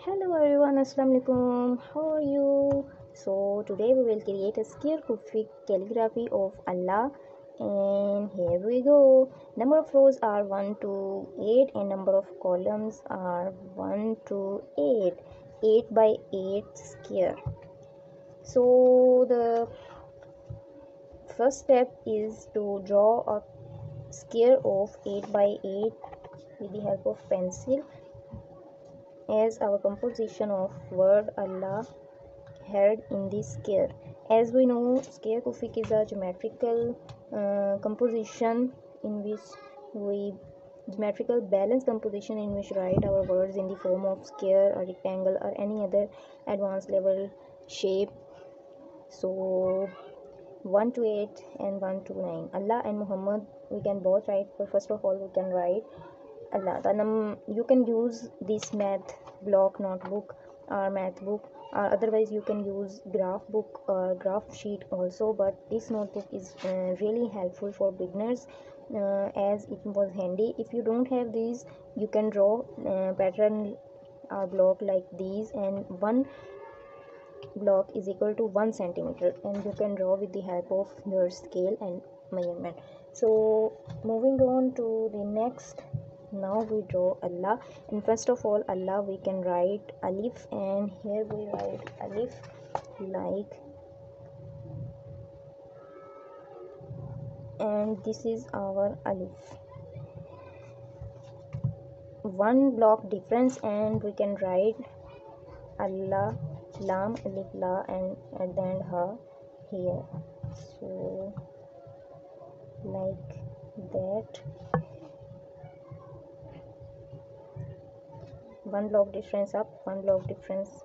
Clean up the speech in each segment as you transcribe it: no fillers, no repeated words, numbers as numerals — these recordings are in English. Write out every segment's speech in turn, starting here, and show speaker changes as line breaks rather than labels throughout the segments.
Hello everyone, Assalamualaikum. How are you? So today we will create a Square Kufic calligraphy of Allah, and here we go. Number of rows are 1 to 8 and number of columns are 1 to 8. 8 by 8 square. So the first step is to draw a square of 8 by 8 with the help of pencil, as our composition of word Allah had in this square. As we know, Square Kufic is a geometrical composition in which we geometrical balanced composition in which write our words in the form of square or rectangle or any other advanced level shape. So 1 to 8 and 1 to 9. Allah and Muhammad we can both write, but first of all we can write Allah. You can use this math block notebook or math book, or otherwise you can use graph book or graph sheet also, but this notebook is really helpful for beginners as it was handy. If you don't have these, you can draw pattern or block like these, and one block is equal to 1 centimeter, and you can draw with the help of your scale and measurement. So moving on to the next, now we draw Allah, and first of all Allah we can write alif, and here we write alif like, and this is our alif. One block difference, and we can write Allah, lam, alif, la, and at the end ha here. So like that. One block difference up, one block difference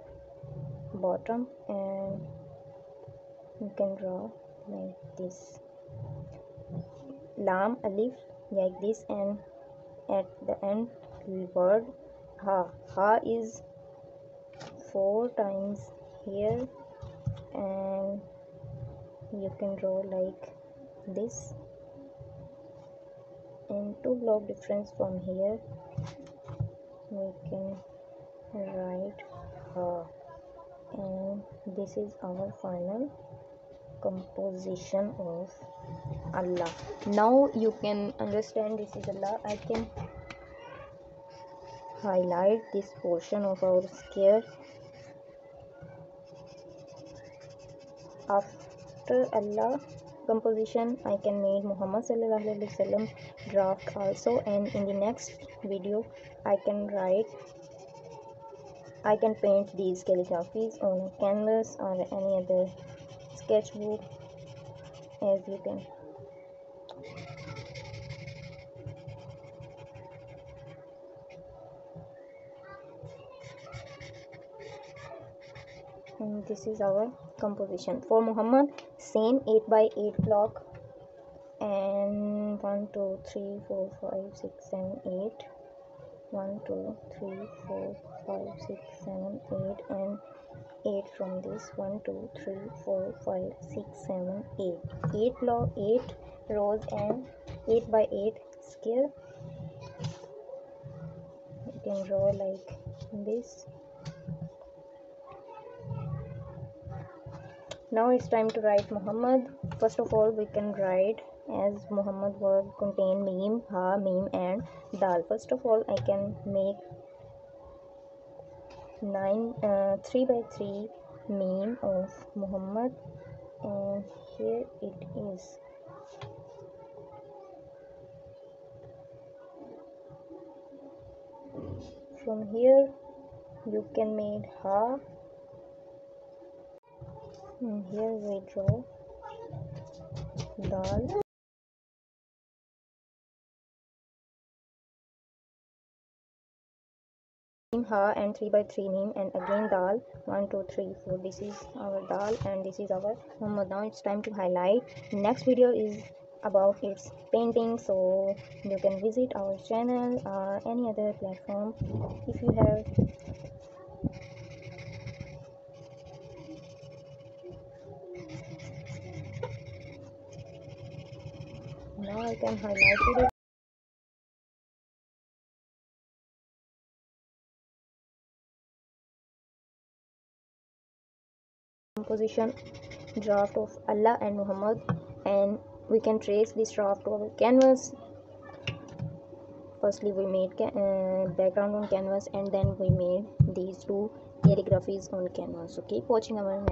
bottom, and you can draw like this. Lam, alif like this, and at the end word ha. Ha is 4 times here, and you can draw like this, and 2 block difference from here we can write ha, and this is our final composition of Allah. Now you can understand this is Allah. I can highlight this portion of our square. After Allah composition, I can make Muhammad ﷺ draft also, and in the next video I can paint these calligraphies on canvas or any other sketchbook, as you can. And this is our composition for Muhammad. Same 8 by 8 block, and 1 2 3 4 5 6 7 8, 1 2 3 4 5 6 7 8, and 8 from this, 1 2 3 4 5 6 7 8 8 rows and 8 by 8 square. You can draw like this. Now it's time to write Muhammad. First of all we can write, as Muhammad word contain meme, ha, meme and dal. First of all I can make 3 by 3 meme of Muhammad, and here it is. From here you can make ha, and here we draw dal. Ha and 3 by 3 meme, and again dal, 1 2 3 4. This is our dal and this is our Muhammad. Now it's time to highlight. Next video is about its painting, so you can visit our channel or any other platform if you have. Now I can highlight it. composition draft of Allah and Muhammad, and we can trace this draft to our canvas. Firstly we made background on canvas, and then we made these two calligraphies on canvas. So keep watching our